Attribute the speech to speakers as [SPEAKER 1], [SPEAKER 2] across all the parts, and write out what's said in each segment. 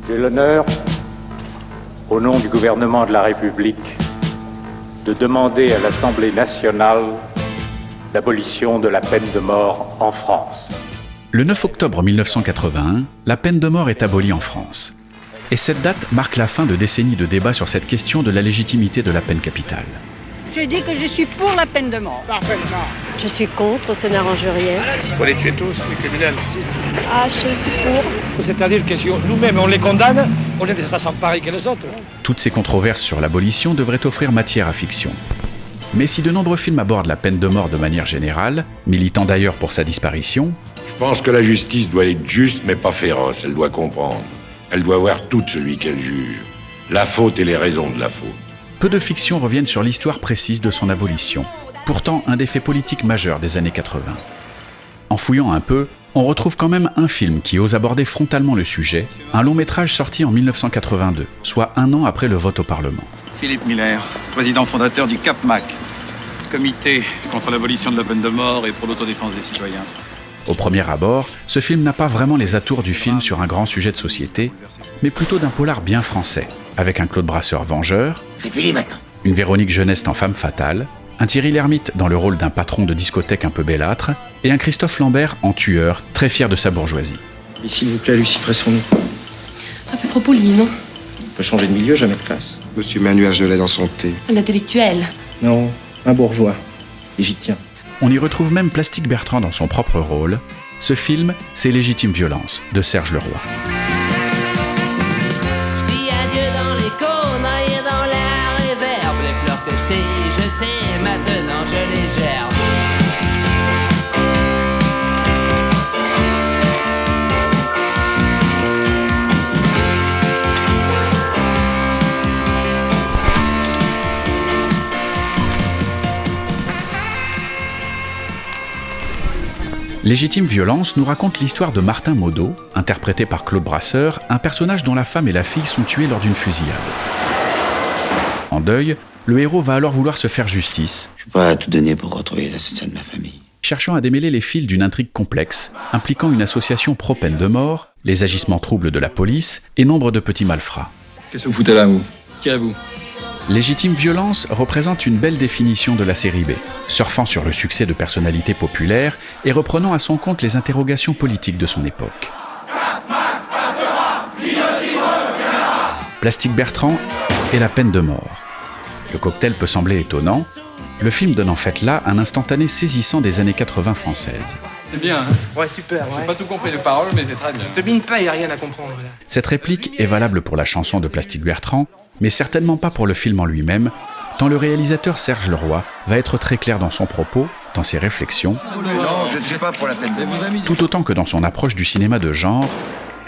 [SPEAKER 1] J'ai l'honneur, au nom du gouvernement de la République, de demander à l'Assemblée nationale l'abolition de la peine de mort en France.
[SPEAKER 2] Le 9 octobre 1981, la peine de mort est abolie en France. Et cette date marque la fin de décennies de débats sur cette question de la légitimité de la peine capitale.
[SPEAKER 3] Je dis que je suis pour la peine de mort.
[SPEAKER 4] Parfaitement.
[SPEAKER 5] Je suis contre, ça n'arrange rien.
[SPEAKER 4] Il faut les tuer tous, les criminels.
[SPEAKER 5] Ah, je suis pour.
[SPEAKER 4] C'est-à-dire que si nous-mêmes on les condamne, on est des assassins pareils que les autres.
[SPEAKER 2] Toutes ces controverses sur l'abolition devraient offrir matière à fiction. Mais si de nombreux films abordent la peine de mort de manière générale, militant d'ailleurs pour sa disparition,
[SPEAKER 6] je pense que la justice doit être juste mais pas féroce, elle doit comprendre. Elle doit voir tout celui qu'elle juge, la faute et les raisons de la faute.
[SPEAKER 2] peu de fictions reviennent sur l'histoire précise de son abolition, pourtant un des faits politiques majeurs des années 80. En fouillant un peu, on retrouve quand même un film qui ose aborder frontalement le sujet, un long métrage sorti en 1982, soit 1 an après le vote au Parlement.
[SPEAKER 7] Philippe Miller, président fondateur du CAPMAC, comité contre l'abolition de la peine de mort et pour l'autodéfense des citoyens.
[SPEAKER 2] Au premier abord, ce film n'a pas vraiment les atours du film sur un grand sujet de société, mais plutôt d'un polar bien français, avec un Claude Brasseur vengeur,
[SPEAKER 8] c'est fini maintenant,
[SPEAKER 2] une Véronique Jeunesse en femme fatale, un Thierry Lhermitte dans le rôle d'un patron de discothèque un peu bellâtre, et un Christophe Lambert en tueur, très fier de sa bourgeoisie.
[SPEAKER 9] Et s'il vous plaît, Lucie, presse son nom.
[SPEAKER 10] Un peu trop poli, non?
[SPEAKER 9] On peut changer de milieu, jamais de classe.
[SPEAKER 11] Monsieur met un nuage de lait dans son thé.
[SPEAKER 10] Un intellectuel.
[SPEAKER 9] Non, un bourgeois. Et j'y tiens.
[SPEAKER 2] On y retrouve même Plastique Bertrand dans son propre rôle. Ce film, c'est Légitime violence, de Serge Leroy.
[SPEAKER 12] Je dis adieu dans les cônes, noyé dans l'air réverbe. Les fleurs que je t'ai jetées, maintenant je les gerbe.
[SPEAKER 2] Légitime violence nous raconte l'histoire de Martin Maudot, interprété par Claude Brasseur, un personnage dont la femme et la fille sont tuées lors d'une fusillade. En deuil, le héros va alors vouloir se faire justice.
[SPEAKER 8] Je suis prêt à tout donner pour retrouver les assassins de ma famille.
[SPEAKER 2] Cherchant à démêler les fils d'une intrigue complexe, impliquant une association pro-peine de mort, les agissements troubles de la police et nombre de petits malfrats.
[SPEAKER 7] Qu'est-ce que vous foutez là, vous? Qui êtes-vous?
[SPEAKER 2] Légitime violence représente une belle définition de la série B, surfant sur le succès de personnalités populaires et reprenant à son compte les interrogations politiques de son époque. Plastique Bertrand et la peine de mort. Le cocktail peut sembler étonnant, le film donne en fait là un instantané saisissant des années 80 françaises.
[SPEAKER 7] C'est bien, hein?
[SPEAKER 9] Ouais, super, ouais.
[SPEAKER 7] J'ai pas tout compris les paroles, mais c'est très bien.
[SPEAKER 9] Te mine pas, y a rien à comprendre, là.
[SPEAKER 2] Cette réplique est valable pour la chanson de Plastique Bertrand, mais certainement pas pour le film en lui-même, tant le réalisateur Serge Leroy va être très clair dans son propos, dans ses réflexions,
[SPEAKER 8] Non, je ne suis pas pour la peine de mort.
[SPEAKER 2] tout autant que dans son approche du cinéma de genre,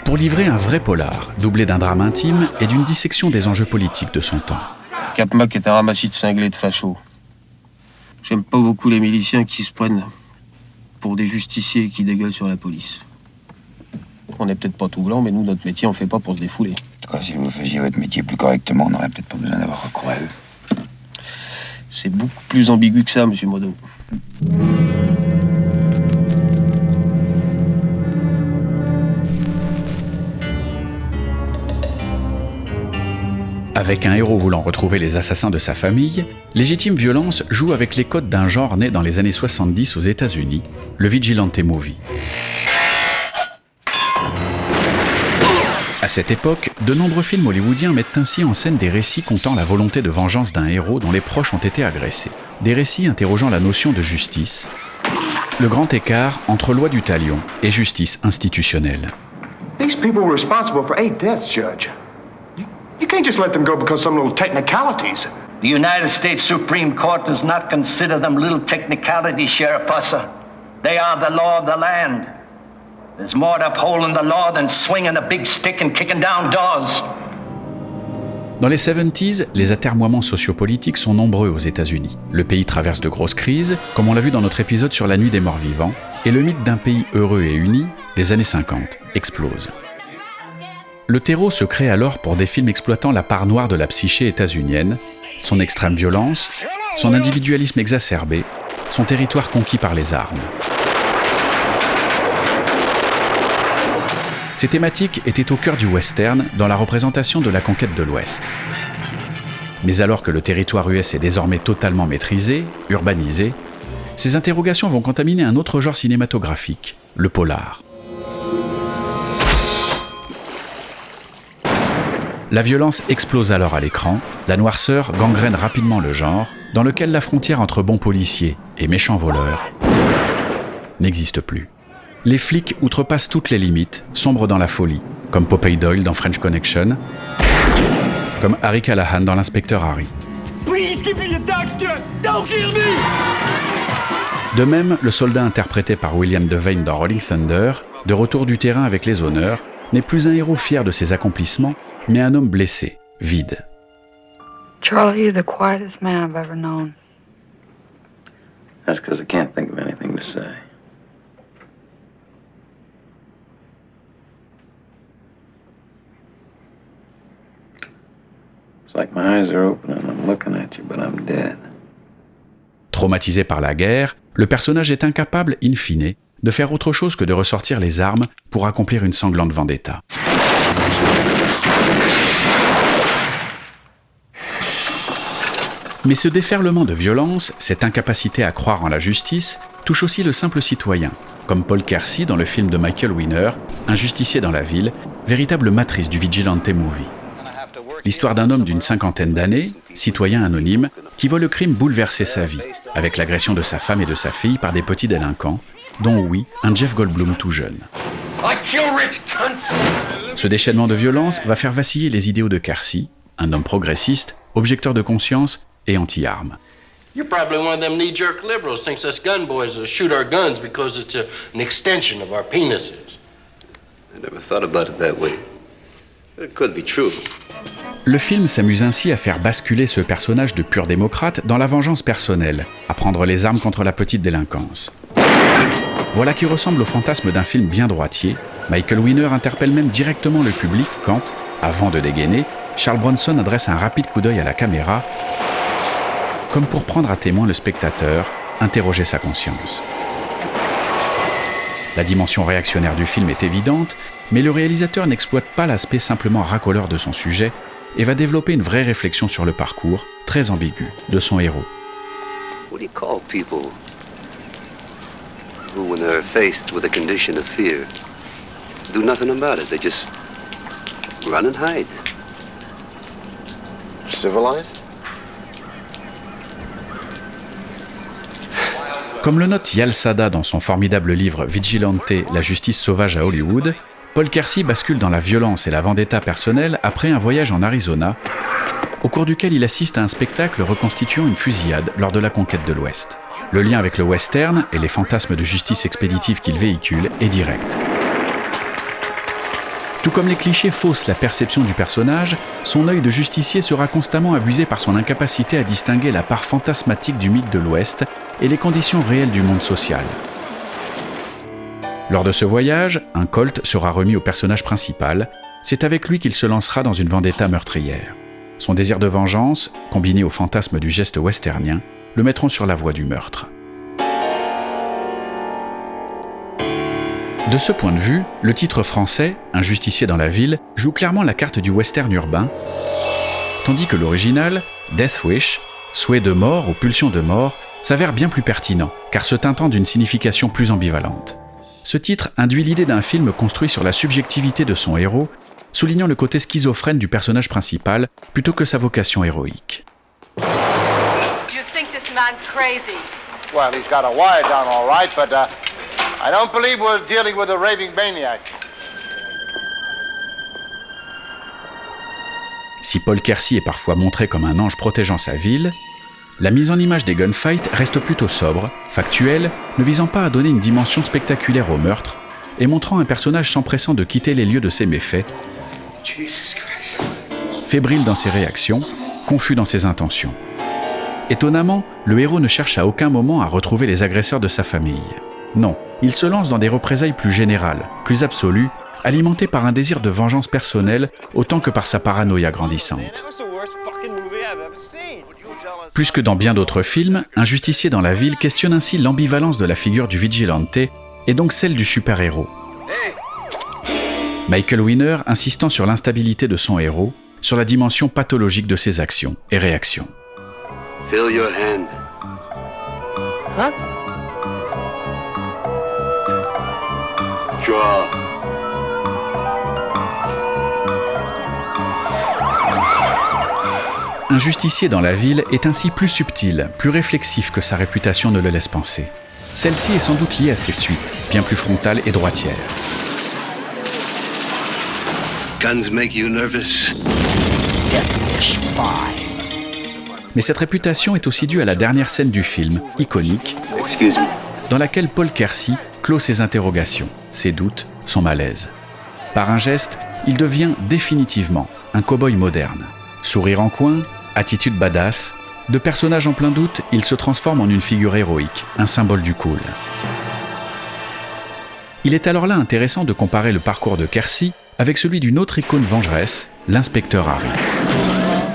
[SPEAKER 2] pour livrer un vrai polar, doublé d'un drame intime et d'une dissection des enjeux politiques de son temps.
[SPEAKER 13] CAPMAC est un ramassis de cinglés de fachos. J'aime pas beaucoup les miliciens qui se prennent pour des justiciers qui dégueulent sur la police. On n'est peut-être pas tout blanc, mais nous, notre métier, on le fait pas pour se défouler.
[SPEAKER 8] En tout cas, si vous faisiez votre métier plus correctement, on n'aurait peut-être pas besoin d'avoir recours à eux.
[SPEAKER 13] C'est beaucoup plus ambigu que ça, monsieur Maudot.
[SPEAKER 2] Avec un héros voulant retrouver les assassins de sa famille, Légitime violence joue avec les codes d'un genre né dans les années 70 aux États-Unis, le vigilante movie. À cette époque, de nombreux films hollywoodiens mettent ainsi en scène des récits contant la volonté de vengeance d'un héros dont les proches ont été agressés. Des récits interrogeant la notion de justice, le grand écart entre loi du talion et justice institutionnelle.
[SPEAKER 14] These people were responsible for 8 deaths, Judge. You can't just let them go because some little technicalities.
[SPEAKER 8] The United States Supreme Court does not consider them little technicalities, Sheriff Pusser. They are the law of the land. There's more to upholding the law than swinging a big stick and kicking down doors.
[SPEAKER 2] Dans les 70s, les atermoiements sociopolitiques sont nombreux aux États-Unis. Le pays traverse de grosses crises, comme on l'a vu dans notre épisode sur la nuit des morts vivants, et le mythe d'un pays heureux et uni, des années 50, explose. Le terreau se crée alors pour des films exploitant la part noire de la psyché états-unienne, son extrême violence, son individualisme exacerbé, son territoire conquis par les armes. Ces thématiques étaient au cœur du western dans la représentation de la conquête de l'Ouest. Mais alors que le territoire US est désormais totalement maîtrisé, urbanisé, ces interrogations vont contaminer un autre genre cinématographique, le polar. La violence explose alors à l'écran, la noirceur gangrène rapidement le genre, dans lequel la frontière entre bons policiers et méchants voleurs n'existe plus. Les flics outrepassent toutes les limites, sombrent dans la folie, comme Popeye Doyle dans French Connection, comme Harry Callahan dans l'Inspecteur Harry.
[SPEAKER 4] Please give me a doctor! Don't kill me!
[SPEAKER 2] De même, le soldat interprété par William Devane dans Rolling Thunder, de retour du terrain avec les honneurs, n'est plus un héros fier de ses accomplissements, mais un homme blessé, vide.
[SPEAKER 15] Charlie, you're the quietest man I've ever known.
[SPEAKER 16] That's because I can't think of anything to say. It's like my eyes are open and I'm looking at you, but I'm dead.
[SPEAKER 2] Traumatisé par la guerre, le personnage est incapable, in fine, de faire autre chose que de ressortir les armes pour accomplir une sanglante vendetta. Mais ce déferlement de violence, cette incapacité à croire en la justice, touche aussi le simple citoyen, comme Paul Kersey dans le film de Michael Winner, Un justicier dans la ville, véritable matrice du vigilante movie. L'histoire d'un homme d'une 50aine d'années, citoyen anonyme, qui voit le crime bouleverser sa vie, avec l'agression de sa femme et de sa fille par des petits délinquants, dont oui, un Jeff Goldblum tout jeune. Ce déchaînement de violence va faire vaciller les idéaux de Kersey, un homme progressiste, objecteur de conscience et anti-armes.
[SPEAKER 17] You're probably one of them knee-jerk liberals thinks us gun boys will shoot our guns because it's an extension of our penises.
[SPEAKER 16] I never thought about it that way. It could be true.
[SPEAKER 2] Le film s'amuse ainsi à faire basculer ce personnage de pur démocrate dans la vengeance personnelle, à prendre les armes contre la petite délinquance. Voilà qui ressemble au fantasme d'un film bien droitier. Michael Winner interpelle même directement le public quand, avant de dégainer, Charles Bronson adresse un rapide coup d'œil à la caméra, comme pour prendre à témoin le spectateur, interroger sa conscience. La dimension réactionnaire du film est évidente, mais le réalisateur n'exploite pas l'aspect simplement racoleur de son sujet et va développer une vraie réflexion sur le parcours, très ambigu, de son héros.
[SPEAKER 16] What do you call people who, when they're faced with a condition of fear, do nothing about it? They just run and hide.
[SPEAKER 14] Civilized?
[SPEAKER 2] Comme le note Yal Sada dans son formidable livre Vigilante, la justice sauvage à Hollywood, Paul Kersey bascule dans la violence et la vendetta personnelle après un voyage en Arizona, au cours duquel il assiste à un spectacle reconstituant une fusillade lors de la conquête de l'Ouest. Le lien avec le western et les fantasmes de justice expéditive qu'il véhicule est direct. Tout comme les clichés faussent la perception du personnage, son œil de justicier sera constamment abusé par son incapacité à distinguer la part fantasmatique du mythe de l'Ouest et les conditions réelles du monde social. Lors de ce voyage, un Colt sera remis au personnage principal. C'est avec lui qu'il se lancera dans une vendetta meurtrière. Son désir de vengeance, combiné au fantasme du geste westernien, le mettront sur la voie du meurtre. De ce point de vue, le titre français, Un justicier dans la ville, joue clairement la carte du western urbain, tandis que l'original, Death Wish, souhait de mort ou pulsion de mort, s'avère bien plus pertinent, car se teintant d'une signification plus ambivalente. Ce titre induit l'idée d'un film construit sur la subjectivité de son héros, soulignant le côté schizophrène du personnage principal plutôt que sa vocation héroïque.
[SPEAKER 18] You think this man's crazy?
[SPEAKER 19] Well, he's got a wire down all right, but I don't believe we're dealing with a raving maniac.
[SPEAKER 2] Si Paul Kersey est parfois montré comme un ange protégeant sa ville, la mise en image des gunfights reste plutôt sobre, factuelle, ne visant pas à donner une dimension spectaculaire au meurtre et montrant un personnage s'empressant de quitter les lieux de ses méfaits, fébrile dans ses réactions, confus dans ses intentions. Étonnamment, le héros ne cherche à aucun moment à retrouver les agresseurs de sa famille. Non, il se lance dans des représailles plus générales, plus absolues, alimentées par un désir de vengeance personnelle autant que par sa paranoïa grandissante. Plus que dans bien d'autres films, Un justicier dans la ville questionne ainsi l'ambivalence de la figure du vigilante et donc celle du super-héros. Michael Winner insistant sur l'instabilité de son héros, sur la dimension pathologique de ses actions et réactions.
[SPEAKER 16] Fill your hand.
[SPEAKER 12] Huh?
[SPEAKER 16] Draw.
[SPEAKER 2] Un justicier dans la ville est ainsi plus subtil, plus réflexif que sa réputation ne le laisse penser. Celle-ci est sans doute liée à ses suites, bien plus frontales et droitières.
[SPEAKER 16] Guns make you nervous.
[SPEAKER 2] Mais cette réputation est aussi due à la dernière scène du film, iconique, dans laquelle Paul Kersey clôt ses interrogations, ses doutes, son malaise. Par un geste, il devient définitivement un cow-boy moderne. Sourire en coin, attitude badass, de personnage en plein doute, il se transforme en une figure héroïque, un symbole du cool. Il est alors là intéressant de comparer le parcours de Kersey avec celui d'une autre icône vengeresse, l'inspecteur Harry.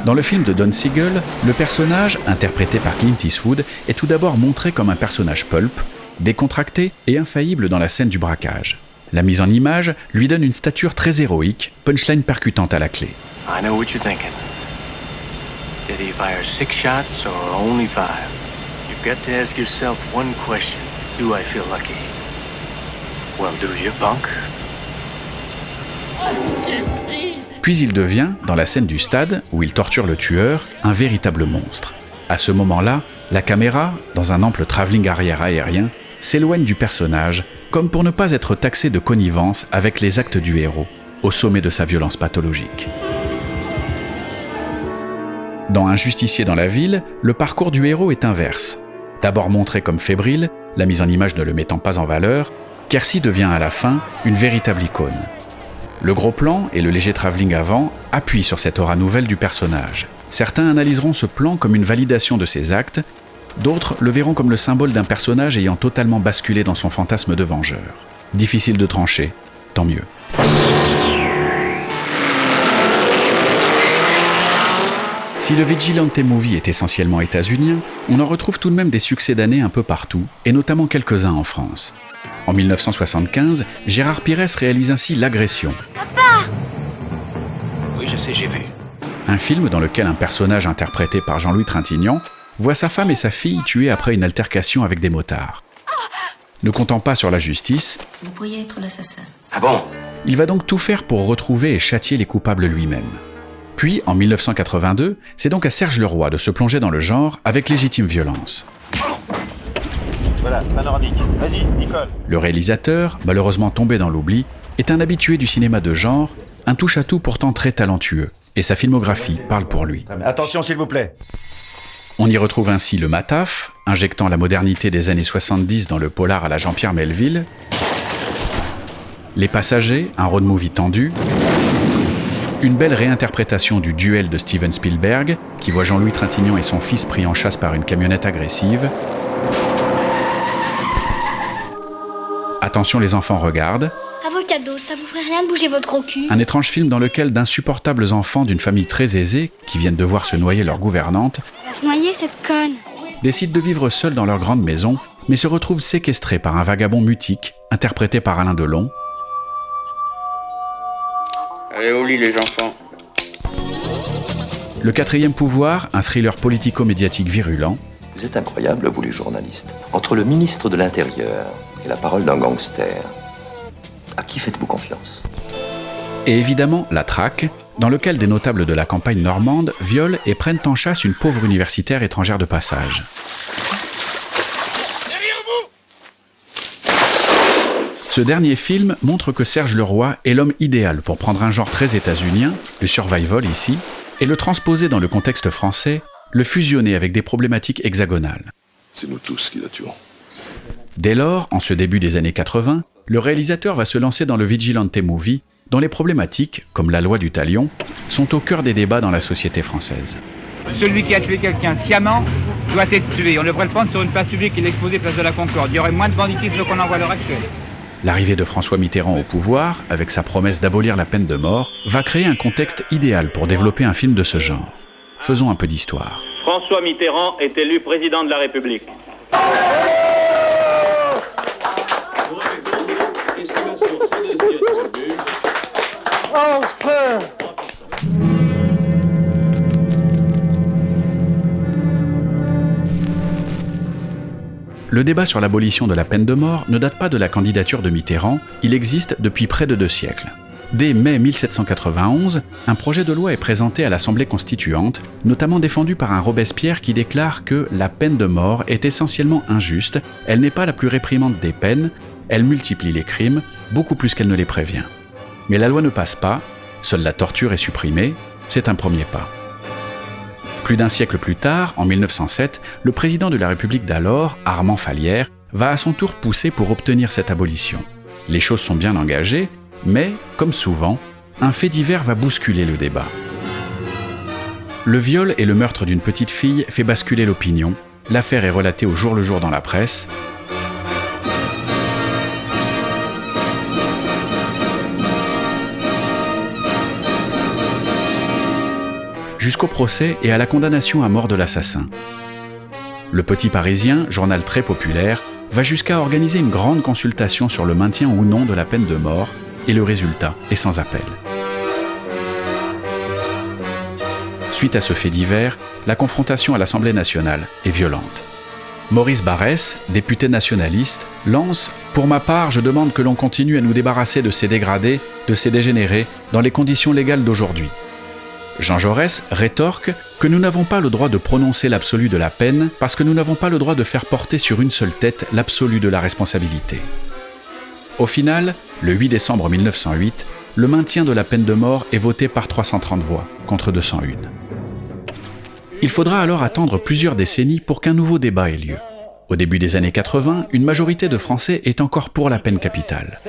[SPEAKER 2] Dans le film de Don Siegel, le personnage, interprété par Clint Eastwood, est tout d'abord montré comme un personnage pulp, décontracté et infaillible dans la scène du braquage. La mise en image lui donne une stature très héroïque, punchline percutante à la clé.
[SPEAKER 20] I know what you're thinking. Did he fire 6 shots or only 5? You've got to ask yourself one question. Do I feel lucky? Well, do you, punk?
[SPEAKER 2] Puis il devient, dans la scène du stade, où il torture le tueur, un véritable monstre. À ce moment-là, la caméra, dans un ample travelling arrière aérien, s'éloigne du personnage, comme pour ne pas être taxé de connivence avec les actes du héros, au sommet de sa violence pathologique. Dans Un justicier dans la ville, le parcours du héros est inverse. D'abord montré comme fébrile, la mise en image ne le mettant pas en valeur, Kersey devient à la fin une véritable icône. Le gros plan et le léger travelling avant appuient sur cette aura nouvelle du personnage. Certains analyseront ce plan comme une validation de ses actes, d'autres le verront comme le symbole d'un personnage ayant totalement basculé dans son fantasme de vengeur. Difficile de trancher, tant mieux. Si le Vigilante Movie est essentiellement états-unien, on en retrouve tout de même des succès d'année un peu partout, et notamment quelques-uns en France. En 1975, Gérard Pires réalise ainsi L'Agression.
[SPEAKER 20] Papa! Oui, je sais, j'ai vu.
[SPEAKER 2] Un film dans lequel un personnage interprété par Jean-Louis Trintignant voit sa femme et sa fille tuées après une altercation avec des motards. Ne comptant pas sur la justice,
[SPEAKER 10] Vous pourriez être l'assassin.
[SPEAKER 20] Ah bon?
[SPEAKER 2] il va donc tout faire pour retrouver et châtier les coupables lui-même. Puis, en 1982, c'est donc à Serge Leroy de se plonger dans le genre avec Légitime violence.
[SPEAKER 19] Voilà, panoramique. Vas-y, Nicole.
[SPEAKER 2] Le réalisateur, malheureusement tombé dans l'oubli, est un habitué du cinéma de genre, un touche-à-tout pourtant très talentueux, et sa filmographie parle pour lui.
[SPEAKER 19] Attention, s'il vous plaît.
[SPEAKER 2] On y retrouve ainsi le Mataf, injectant la modernité des années 70 dans le polar à la Jean-Pierre Melville, Les Passagers, un road movie tendu, une belle réinterprétation du Duel de Steven Spielberg, qui voit Jean-Louis Trintignant et son fils pris en chasse par une camionnette agressive. Attention, les enfants regardent.
[SPEAKER 21] Avocado, ça vous ferait rien de bouger votre gros cul?
[SPEAKER 2] Un étrange film dans lequel d'insupportables enfants d'une famille très aisée, qui viennent de voir se noyer leur gouvernante,
[SPEAKER 21] Elle va se noyer, cette conne.
[SPEAKER 2] décident de vivre seuls dans leur grande maison, mais se retrouvent séquestrés par un vagabond mutique, interprété par Alain Delon.
[SPEAKER 22] Allez au lit, les enfants.
[SPEAKER 2] Le Quatrième pouvoir, un thriller politico-médiatique virulent.
[SPEAKER 23] Vous êtes incroyables, vous les journalistes. Entre le ministre de l'Intérieur et la parole d'un gangster, à qui faites-vous confiance?
[SPEAKER 2] Et évidemment, La Traque, dans lequel des notables de la campagne normande violent et prennent en chasse une pauvre universitaire étrangère de passage. Ce dernier film montre que Serge Leroy est l'homme idéal pour prendre un genre très états-unien, le survival ici, et le transposer dans le contexte français, le fusionner avec des problématiques hexagonales.
[SPEAKER 24] C'est nous tous qui la tuons.
[SPEAKER 2] Dès lors, en ce début des années 80, le réalisateur va se lancer dans le Vigilante Movie, dont les problématiques, comme la loi du talion, sont au cœur des débats dans la société française.
[SPEAKER 25] Celui qui a tué quelqu'un sciemment doit être tué. On devrait le prendre sur une place publique et l'exposer place de la Concorde. Il y aurait moins de banditisme qu'on en voit à l'heure actuelle.
[SPEAKER 2] L'arrivée de François Mitterrand au pouvoir, avec sa promesse d'abolir la peine de mort, va créer un contexte idéal pour développer un film de ce genre. Faisons un peu d'histoire.
[SPEAKER 26] François Mitterrand est élu président de la République.
[SPEAKER 1] Oh, sir!
[SPEAKER 2] Le débat sur l'abolition de la peine de mort ne date pas de la candidature de Mitterrand, il existe depuis près de 2 siècles. Dès mai 1791, un projet de loi est présenté à l'Assemblée constituante, notamment défendu par un Robespierre qui déclare que la peine de mort est essentiellement injuste, elle n'est pas la plus réprimante des peines, elle multiplie les crimes, beaucoup plus qu'elle ne les prévient. Mais la loi ne passe pas, seule la torture est supprimée, c'est un premier pas. Plus d'un siècle plus tard, en 1907, le président de la République d'alors, Armand Fallières, va à son tour pousser pour obtenir cette abolition. Les choses sont bien engagées, mais, comme souvent, un fait divers va bousculer le débat. Le viol et le meurtre d'une petite fille fait basculer l'opinion. L'affaire est relatée au jour le jour dans la presse. Jusqu'au procès et à la condamnation à mort de l'assassin. Le Petit Parisien, journal très populaire, va jusqu'à organiser une grande consultation sur le maintien ou non de la peine de mort, et le résultat est sans appel. Suite à ce fait divers, la confrontation à l'Assemblée nationale est violente. Maurice Barrès, député nationaliste, lance « Pour ma part, je demande que l'on continue à nous débarrasser de ces dégradés, de ces dégénérés, dans les conditions légales d'aujourd'hui. » Jean Jaurès rétorque que nous n'avons pas le droit de prononcer l'absolu de la peine parce que nous n'avons pas le droit de faire porter sur une seule tête l'absolu de la responsabilité. Au final, le 8 décembre 1908, le maintien de la peine de mort est voté par 330 voix contre 201. Il faudra alors attendre plusieurs décennies pour qu'un nouveau débat ait lieu. Au début des années 80, une majorité de Français est encore pour la peine capitale.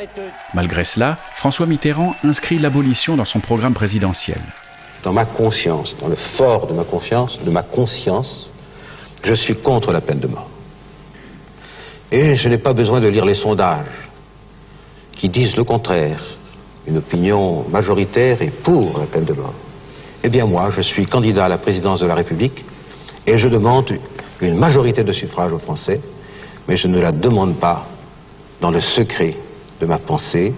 [SPEAKER 2] Malgré cela, François Mitterrand inscrit l'abolition dans son programme présidentiel.
[SPEAKER 3] Dans ma conscience, dans le fort de ma conscience, je suis contre la peine de mort. Et je n'ai pas besoin de lire les sondages qui disent le contraire. Une opinion majoritaire est pour la peine de mort. Eh bien moi, je suis candidat à la présidence de la République et je demande une majorité de suffrages aux Français, mais je ne la demande pas dans le secret de ma pensée.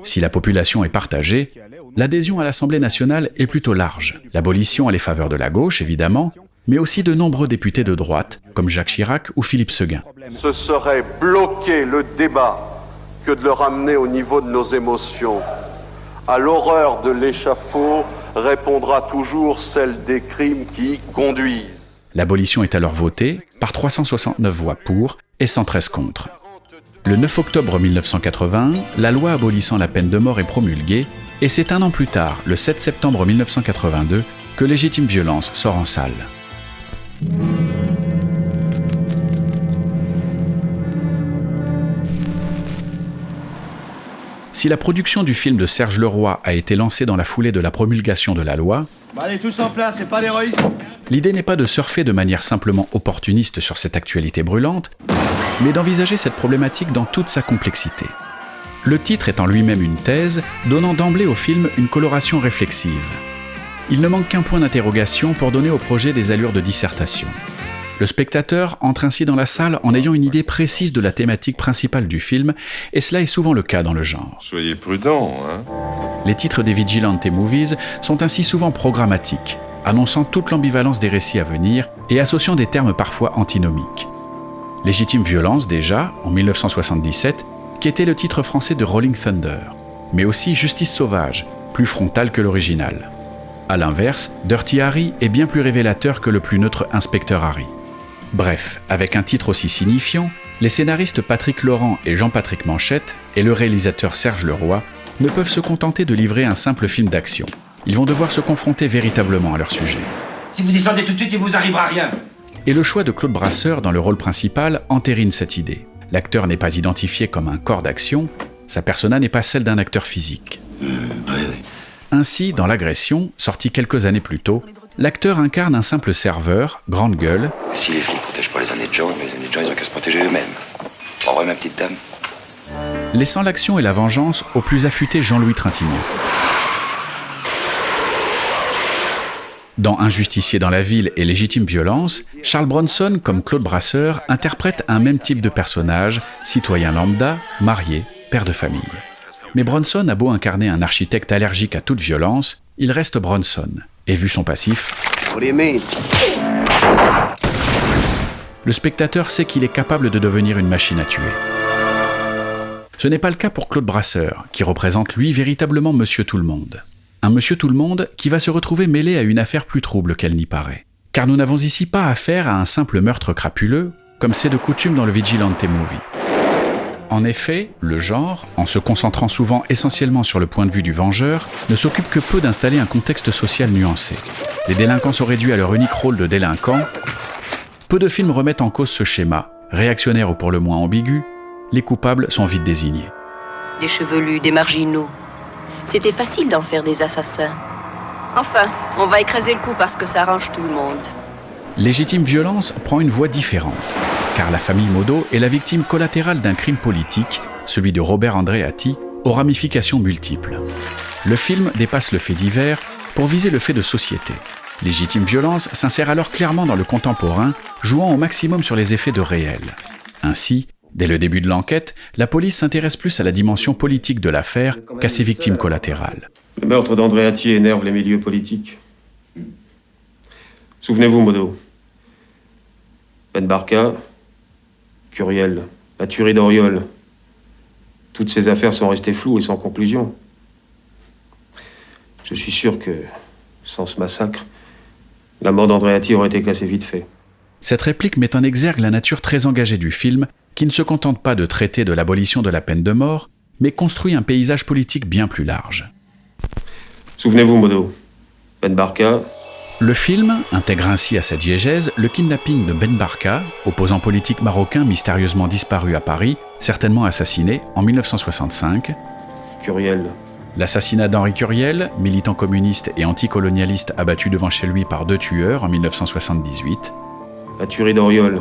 [SPEAKER 2] Si la population est partagée, l'adhésion à l'Assemblée nationale est plutôt large. L'abolition a les faveurs de la gauche, évidemment, mais aussi de nombreux députés de droite, comme Jacques Chirac ou Philippe Séguin.
[SPEAKER 5] Ce serait bloquer le débat que de le ramener au niveau de nos émotions. À l'horreur de l'échafaud répondra toujours celle des crimes qui y conduisent.
[SPEAKER 2] L'abolition est alors votée par 369 voix pour et 113 contre. Le 9 octobre 1981, la loi abolissant la peine de mort est promulguée et c'est un an plus tard, le 7 septembre 1982, que Légitime Violence sort en salle. Si la production du film de Serge Leroy a été lancée dans la foulée de la promulgation de la loi,
[SPEAKER 6] allez, tous en place, c'est pas d'héroïsme.
[SPEAKER 2] L'idée n'est pas de surfer de manière simplement opportuniste sur cette actualité brûlante, mais d'envisager cette problématique dans toute sa complexité. Le titre est en lui-même une thèse, donnant d'emblée au film une coloration réflexive. Il ne manque qu'un point d'interrogation pour donner au projet des allures de dissertation. Le spectateur entre ainsi dans la salle en ayant une idée précise de la thématique principale du film, et cela est souvent le cas dans le genre.
[SPEAKER 5] Soyez prudents, hein.
[SPEAKER 2] Les titres des Vigilante Movies sont ainsi souvent programmatiques, annonçant toute l'ambivalence des récits à venir et associant des termes parfois antinomiques. Légitime Violence déjà, en 1977, qui était le titre français de Rolling Thunder, mais aussi Justice Sauvage, plus frontal que l'original. A l'inverse, Dirty Harry est bien plus révélateur que le plus neutre Inspecteur Harry. Bref, avec un titre aussi signifiant, les scénaristes Patrick Laurent et Jean-Patrick Manchette et le réalisateur Serge Leroy ne peuvent se contenter de livrer un simple film d'action. Ils vont devoir se confronter véritablement à leur sujet.
[SPEAKER 6] Si vous descendez tout de suite, il vous arrivera rien.
[SPEAKER 2] Et le choix de Claude Brasseur dans le rôle principal entérine cette idée. L'acteur n'est pas identifié comme un corps d'action, sa persona n'est pas celle d'un acteur physique. Ainsi, dans L'Agression, sorti quelques années plus tôt, l'acteur incarne un simple serveur, grande gueule.
[SPEAKER 23] Si les flics protègent pas les années de gens, mais les années de gens, ils ont qu'à se protéger eux-mêmes. Pas vrai, ma petite dame?
[SPEAKER 2] Laissant l'action et la vengeance au plus affûté Jean-Louis Trintignant. Dans Un justicier dans la ville et Légitime Violence, Charles Bronson, comme Claude Brasseur, interprète un même type de personnage, citoyen lambda, marié, père de famille. Mais Bronson a beau incarner un architecte allergique à toute violence, il reste Bronson. Et vu son passif, le spectateur sait qu'il est capable de devenir une machine à tuer. Ce n'est pas le cas pour Claude Brasseur, qui représente lui véritablement Monsieur Tout-le-Monde. Un Monsieur Tout-le-Monde qui va se retrouver mêlé à une affaire plus trouble qu'elle n'y paraît. Car nous n'avons ici pas affaire à un simple meurtre crapuleux, comme c'est de coutume dans le vigilante movie. En effet, le genre, en se concentrant souvent essentiellement sur le point de vue du vengeur, ne s'occupe que peu d'installer un contexte social nuancé. Les délinquants sont réduits à leur unique rôle de délinquants. Peu de films remettent en cause ce schéma, réactionnaire ou pour le moins ambigu. Les coupables sont vite désignés.
[SPEAKER 1] Des chevelus, des marginaux. C'était facile d'en faire des assassins. Enfin, on va écraser le coup parce que ça arrange tout le monde.
[SPEAKER 2] Légitime violence prend une voie différente, car la famille Modo est la victime collatérale d'un crime politique, celui de Robert Andreatti, aux ramifications multiples. Le film dépasse le fait divers pour viser le fait de société. Légitime violence s'insère alors clairement dans le contemporain, jouant au maximum sur les effets de réel. Ainsi, dès le début de l'enquête, la police s'intéresse plus à la dimension politique de l'affaire qu'à ses victimes collatérales.
[SPEAKER 7] Le meurtre d'Andreatti énerve les milieux politiques. Souvenez-vous, Modo. Ben Barka, Curiel, la tuerie d'Oriol. Toutes ces affaires sont restées floues et sans conclusion. Je suis sûr que, sans ce massacre, la mort d'Andreatti aurait été classée vite fait.
[SPEAKER 2] Cette réplique met en exergue la nature très engagée du film, qui ne se contente pas de traiter de l'abolition de la peine de mort, mais construit un paysage politique bien plus large.
[SPEAKER 7] Souvenez-vous, Modo. Ben Barka.
[SPEAKER 2] Le film intègre ainsi à sa diégèse le kidnapping de Ben Barka, opposant politique marocain mystérieusement disparu à Paris, certainement assassiné en 1965.
[SPEAKER 7] Curiel.
[SPEAKER 2] L'assassinat d'Henri Curiel, militant communiste et anticolonialiste abattu devant chez lui par 2 tueurs en 1978.
[SPEAKER 7] La tuerie d'Oriol.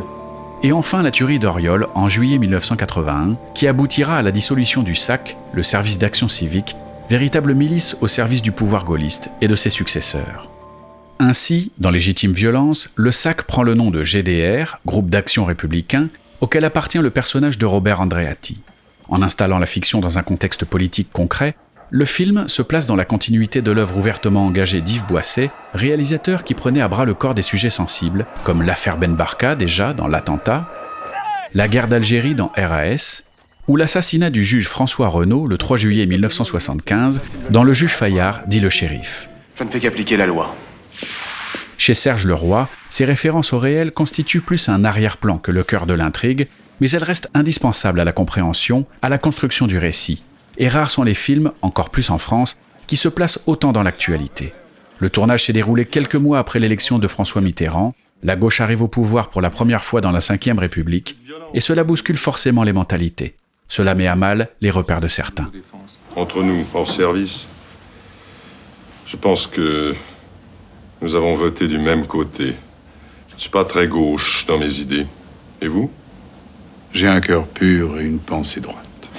[SPEAKER 2] Et enfin la tuerie d'Oriol en juillet 1981, qui aboutira à la dissolution du SAC, le service d'action civique, véritable milice au service du pouvoir gaulliste et de ses successeurs. Ainsi, dans Légitime violence, le SAC prend le nom de GDR, groupe d'action républicain, auquel appartient le personnage de Robert Andreatti. En installant la fiction dans un contexte politique concret, le film se place dans la continuité de l'œuvre ouvertement engagée d'Yves Boisset, réalisateur qui prenait à bras le corps des sujets sensibles, comme l'affaire Ben Barka déjà dans L'Attentat, la guerre d'Algérie dans RAS, ou l'assassinat du juge François Renault le 3 juillet 1975 dans Le Juge Fayard dit Le Shérif.
[SPEAKER 14] Je ne fais qu'appliquer la loi.
[SPEAKER 2] Chez Serge Leroy, ces références au réel constituent plus un arrière-plan que le cœur de l'intrigue, mais elles restent indispensables à la compréhension, à la construction du récit. Et rares sont les films, encore plus en France, qui se placent autant dans l'actualité. Le tournage s'est déroulé quelques mois après l'élection de François Mitterrand, la gauche arrive au pouvoir pour la première fois dans la Ve République, et cela bouscule forcément les mentalités. Cela met à mal les repères de certains.
[SPEAKER 24] Entre nous, hors service, je pense que nous avons voté du même côté. Je ne suis pas très gauche dans mes idées. Et vous ?
[SPEAKER 8] J'ai un cœur pur et une pensée droite.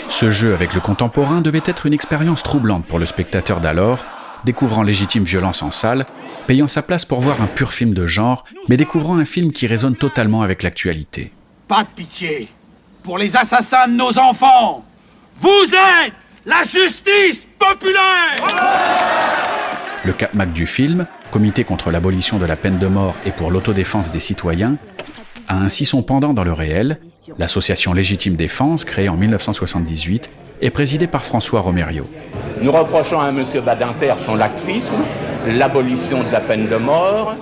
[SPEAKER 2] Ce jeu avec le contemporain devait être une expérience troublante pour le spectateur d'alors, découvrant Légitime violence en salle, payant sa place pour voir un pur film de genre, mais découvrant un film qui résonne totalement avec l'actualité.
[SPEAKER 9] Pas de pitié pour les assassins de nos enfants. Vous êtes la justice populaire.
[SPEAKER 2] Le CAPMAC du film, Comité contre l'abolition de la peine de mort et pour l'autodéfense des citoyens, a ainsi son pendant dans le réel. L'association Légitime Défense, créée en 1978, est présidée par François Romerio.
[SPEAKER 11] Nous reprochons à M. Badinter son laxisme, l'abolition de la peine de mort.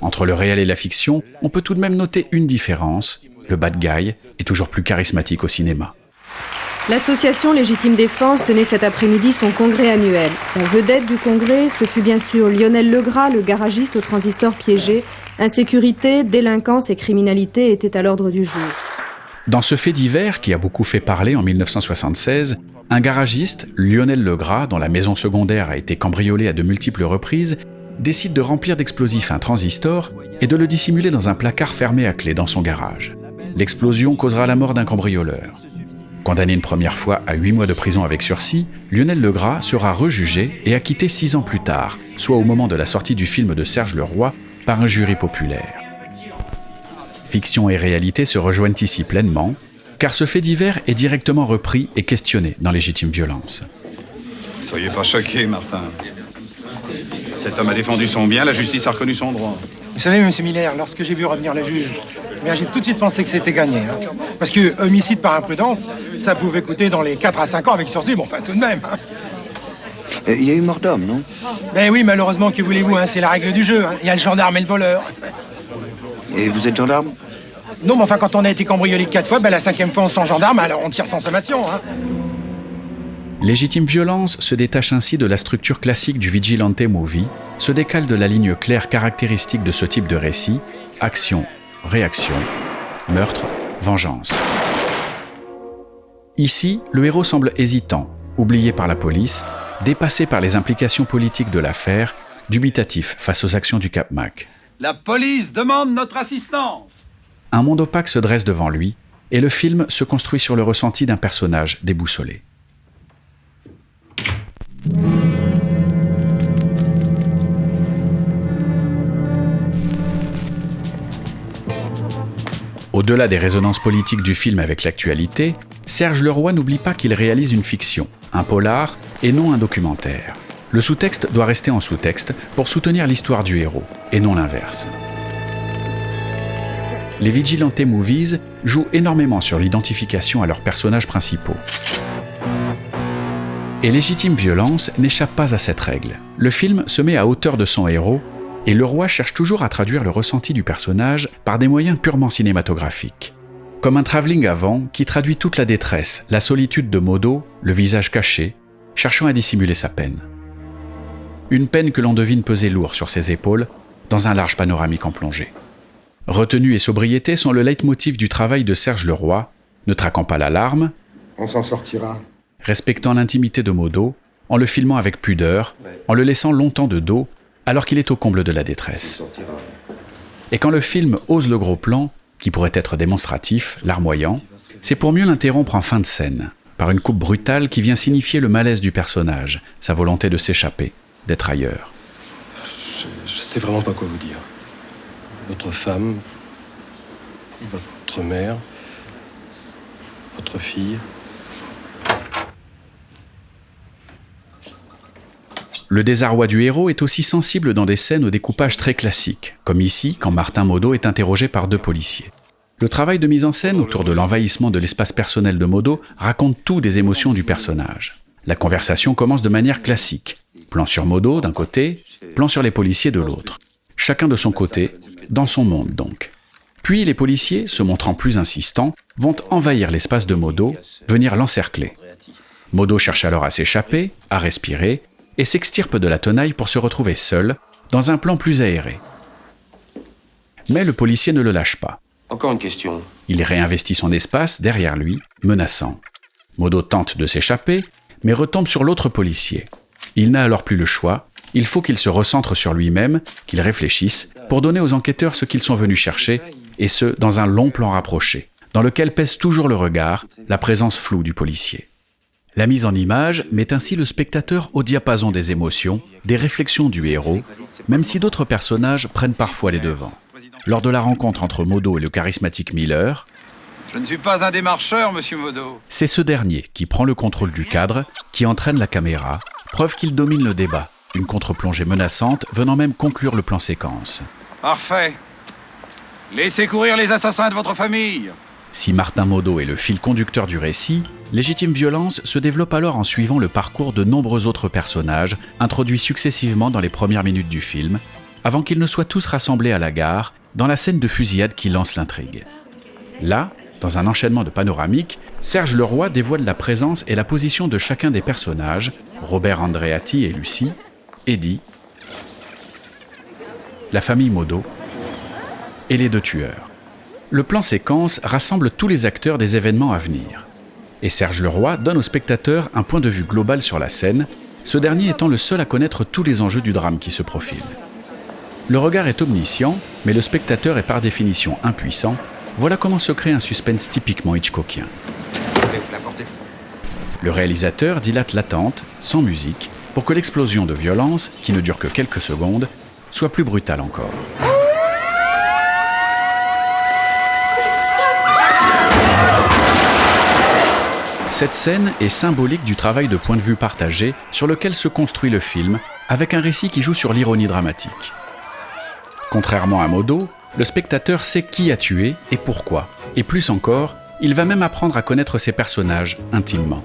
[SPEAKER 2] Entre le réel et la fiction, on peut tout de même noter une différence. Le bad guy est toujours plus charismatique au cinéma.
[SPEAKER 13] L'association Légitime Défense tenait cet après-midi son congrès annuel. La vedette du congrès, ce fut bien sûr Lionel Legras, le garagiste au transistor piégé. Insécurité, délinquance et criminalité étaient à l'ordre du jour.
[SPEAKER 2] Dans ce fait divers qui a beaucoup fait parler en 1976, un garagiste, Lionel Legras, dont la maison secondaire a été cambriolée à de multiples reprises, décide de remplir d'explosifs un transistor et de le dissimuler dans un placard fermé à clé dans son garage. L'explosion causera la mort d'un cambrioleur. Condamné une première fois à 8 mois de prison avec sursis, Lionel Legras sera rejugé et acquitté 6 ans plus tard, soit au moment de la sortie du film de Serge Leroy, par un jury populaire. Fiction et réalité se rejoignent ici pleinement. car ce fait divers est directement repris et questionné dans Légitime violence.
[SPEAKER 8] Soyez pas choqués, Martin. Cet homme a défendu son bien, la justice a reconnu son droit.
[SPEAKER 6] Vous savez, monsieur Miller, lorsque j'ai vu revenir le juge, j'ai tout de suite pensé que c'était gagné. Hein. Parce que homicide par imprudence, ça pouvait coûter dans les 4 à 5 ans avec sursis, bon, enfin tout de même. Hein.
[SPEAKER 22] Il y a eu mort d'homme, non?
[SPEAKER 6] Ben oui, malheureusement, que voulez-vous, hein, c'est la règle du jeu. Hein. Il y a le gendarme et le voleur.
[SPEAKER 22] Et vous êtes gendarme?
[SPEAKER 6] Non, mais enfin, quand on a été cambriolé 4 fois, la 5e fois on sent gendarme, alors on tire sans sommation. Hein.
[SPEAKER 2] Légitime violence se détache ainsi de la structure classique du vigilante movie, se décale de la ligne claire caractéristique de ce type de récit, action, réaction, meurtre, vengeance. Ici, le héros semble hésitant, oublié par la police, dépassé par les implications politiques de l'affaire, dubitatif face aux actions du Cap Mac.
[SPEAKER 9] La police demande notre assistance.
[SPEAKER 2] Un monde opaque se dresse devant lui, et le film se construit sur le ressenti d'un personnage déboussolé. Au-delà des résonances politiques du film avec l'actualité, Serge Leroy n'oublie pas qu'il réalise une fiction, un polar, et non un documentaire. Le sous-texte doit rester en sous-texte pour soutenir l'histoire du héros, et non l'inverse. Les Vigilante Movies jouent énormément sur l'identification à leurs personnages principaux. Et Légitime violence n'échappe pas à cette règle. Le film se met à hauteur de son héros, et Leroy cherche toujours à traduire le ressenti du personnage par des moyens purement cinématographiques. Comme un travelling avant qui traduit toute la détresse, la solitude de Modo, le visage caché, cherchant à dissimuler sa peine. Une peine que l'on devine peser lourd sur ses épaules, dans un large panoramique en plongée. Retenue et sobriété sont le leitmotiv du travail de Serge Leroy, ne traquant pas l'alarme,
[SPEAKER 14] On s'en sortira.
[SPEAKER 2] respectant l'intimité de Modo, en le filmant avec pudeur, en le laissant longtemps de dos, alors qu'il est au comble de la détresse. Et quand le film ose le gros plan, qui pourrait être démonstratif, larmoyant, c'est pour mieux l'interrompre en fin de scène, par une coupe brutale qui vient signifier le malaise du personnage, sa volonté de s'échapper, d'être ailleurs.
[SPEAKER 7] Je sais vraiment pas quoi vous dire. Votre femme, votre mère, votre fille.
[SPEAKER 2] Le désarroi du héros est aussi sensible dans des scènes au découpage très classique, comme ici quand Martin Modo est interrogé par 2 policiers. Le travail de mise en scène autour de l'envahissement de l'espace personnel de Modo raconte tout des émotions du personnage. La conversation commence de manière classique. Plan sur Modo d'un côté, plan sur les policiers de l'autre. Chacun de son côté, dans son monde donc. Puis les policiers, se montrant plus insistants, vont envahir l'espace de Modo, venir l'encercler. Modo cherche alors à s'échapper, à respirer, et s'extirpe de la tenaille pour se retrouver seul, dans un plan plus aéré. Mais le policier ne le lâche pas.
[SPEAKER 7] Encore une question.
[SPEAKER 2] Il réinvestit son espace derrière lui, menaçant. Modo tente de s'échapper, mais retombe sur l'autre policier. Il n'a alors plus le choix, il faut qu'il se recentre sur lui-même, qu'il réfléchisse, pour donner aux enquêteurs ce qu'ils sont venus chercher, et ce, dans un long plan rapproché, dans lequel pèse toujours le regard, la présence floue du policier. La mise en image met ainsi le spectateur au diapason des émotions, des réflexions du héros, même si d'autres personnages prennent parfois les devants. Lors de la rencontre entre Modo et le charismatique Miller,
[SPEAKER 8] Je ne suis pas un démarcheur, monsieur Modo.
[SPEAKER 2] c'est ce dernier qui prend le contrôle du cadre, qui entraîne la caméra, preuve qu'il domine le débat, une contre-plongée menaçante venant même conclure le plan séquence.
[SPEAKER 8] Parfait. Laissez courir les assassins de votre famille.
[SPEAKER 2] Si Martin Modo est le fil conducteur du récit, Légitime violence se développe alors en suivant le parcours de nombreux autres personnages, introduits successivement dans les premières minutes du film, avant qu'ils ne soient tous rassemblés à la gare, dans la scène de fusillade qui lance l'intrigue. Là, dans un enchaînement de panoramiques, Serge Leroy dévoile la présence et la position de chacun des personnages, Robert Andreatti et Lucie, Eddie, la famille Modo et les 2 tueurs. Le plan séquence rassemble tous les acteurs des événements à venir. Et Serge Leroy donne au spectateur un point de vue global sur la scène, ce dernier étant le seul à connaître tous les enjeux du drame qui se profile. Le regard est omniscient, mais le spectateur est par définition impuissant. Voilà comment se crée un suspense typiquement hitchcockien. Le réalisateur dilate l'attente, sans musique, pour que l'explosion de violence, qui ne dure que quelques secondes, soit plus brutale encore. Cette scène est symbolique du travail de point de vue partagé sur lequel se construit le film, avec un récit qui joue sur l'ironie dramatique. Contrairement à Modo, le spectateur sait qui a tué et pourquoi. Et plus encore, il va même apprendre à connaître ses personnages intimement.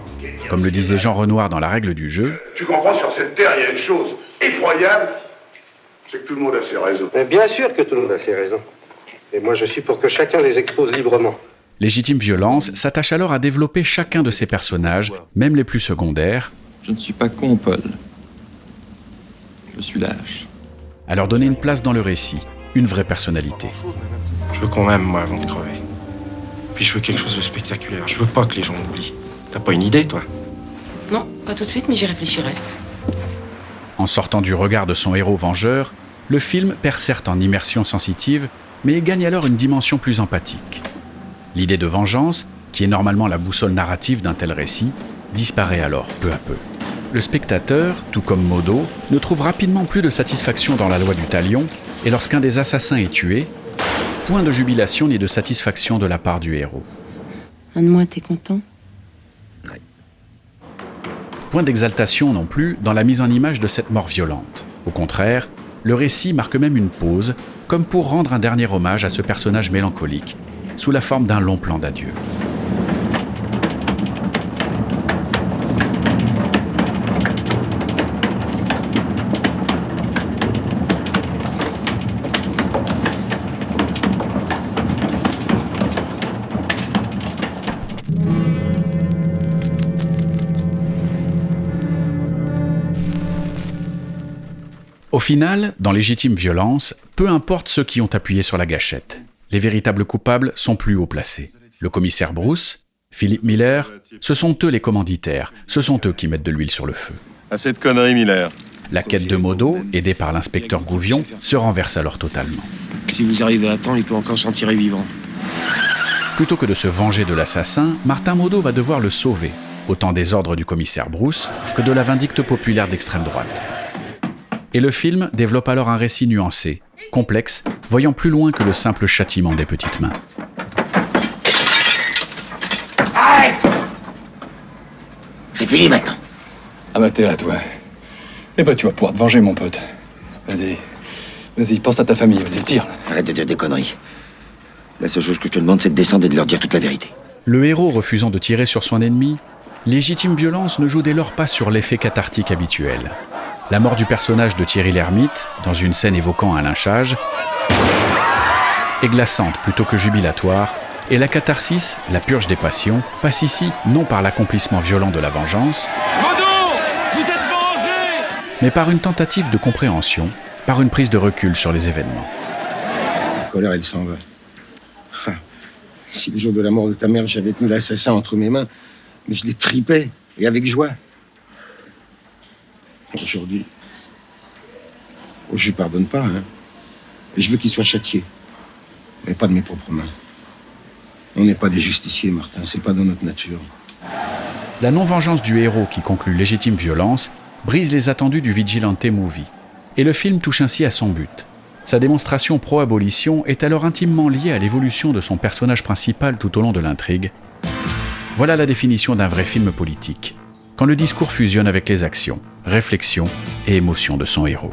[SPEAKER 2] Comme le disait Jean Renoir dans La règle du jeu,
[SPEAKER 14] Tu comprends, sur cette terre, il y a une chose effroyable, c'est que tout le monde a ses raisons.
[SPEAKER 4] Mais bien sûr que tout le monde a ses raisons. Et moi, je suis pour que chacun les expose librement.
[SPEAKER 2] Légitime Violence s'attache alors à développer chacun de ses personnages, même les plus secondaires.
[SPEAKER 12] Je ne suis pas con, Paul. Je suis lâche.
[SPEAKER 2] À leur donner une place dans le récit, une vraie personnalité.
[SPEAKER 15] Je veux qu'on m'aime, moi, avant de crever. Puis je veux quelque chose de spectaculaire. Je veux pas que les gens m'oublient. T'as pas une idée, toi?
[SPEAKER 10] Non, pas tout de suite, mais j'y réfléchirai.
[SPEAKER 2] En sortant du regard de son héros vengeur, le film perd certes en immersion sensitive, mais gagne alors une dimension plus empathique. L'idée de vengeance, qui est normalement la boussole narrative d'un tel récit, disparaît alors peu à peu. Le spectateur, tout comme Modo, ne trouve rapidement plus de satisfaction dans la loi du talion, et lorsqu'un des assassins est tué, point de jubilation ni de satisfaction de la part du héros.
[SPEAKER 10] Un de moi, t'es content?
[SPEAKER 2] Point d'exaltation non plus dans la mise en image de cette mort violente. Au contraire, le récit marque même une pause, comme pour rendre un dernier hommage à ce personnage mélancolique, sous la forme d'un long plan d'adieu. Au final, dans Légitime Violence, peu importe ceux qui ont appuyé sur la gâchette. Les véritables coupables sont plus haut placés. Le commissaire Bruce, Philip Miller, ce sont eux les commanditaires, ce sont eux qui mettent de l'huile sur le feu.
[SPEAKER 24] Assez de conneries, Miller.
[SPEAKER 2] La quête de Modo, aidée par l'inspecteur Gouvion, se renverse alors totalement.
[SPEAKER 7] Si vous arrivez à temps, il peut encore s'en tirer vivant.
[SPEAKER 2] Plutôt que de se venger de l'assassin, Martin Modo va devoir le sauver, autant des ordres du commissaire Bruce que de la vindicte populaire d'extrême droite. Et le film développe alors un récit nuancé, complexe, voyant plus loin que le simple châtiment des petites mains.
[SPEAKER 16] Arrête! C'est fini maintenant.
[SPEAKER 17] Ah bah t'es là, toi. Eh bah tu vas pouvoir te venger, mon pote. Vas-y, pense à ta famille, vas-y, tire.
[SPEAKER 16] Arrête de dire des conneries. La seule chose que je te demande, c'est de descendre et de leur dire toute la vérité.
[SPEAKER 2] Le héros refusant de tirer sur son ennemi, Légitime Violence ne joue dès lors pas sur l'effet cathartique habituel. La mort du personnage de Thierry Lhermitte, dans une scène évoquant un lynchage, est glaçante plutôt que jubilatoire, et la catharsis, la purge des passions, passe ici non par l'accomplissement violent de la vengeance,
[SPEAKER 9] Vous êtes vengé!
[SPEAKER 2] Mais par une tentative de compréhension, par une prise de recul sur les événements.
[SPEAKER 15] La colère, elle s'en va. Ah, si le jour de la mort de ta mère, j'avais tenu l'assassin entre mes mains, mais je l'ai tripé, et avec joie. Aujourd'hui, je lui pardonne pas, hein. Et je veux qu'il soit châtié, mais pas de mes propres mains. On n'est pas des justiciers, Martin, c'est pas dans notre nature.
[SPEAKER 2] La non-vengeance du héros qui conclut Légitime Violence brise les attendus du vigilante movie. Et le film touche ainsi à son but. Sa démonstration pro-abolition est alors intimement liée à l'évolution de son personnage principal tout au long de l'intrigue. Voilà la définition d'un vrai film politique, quand le discours fusionne avec les actions, réflexions et émotions de son héros.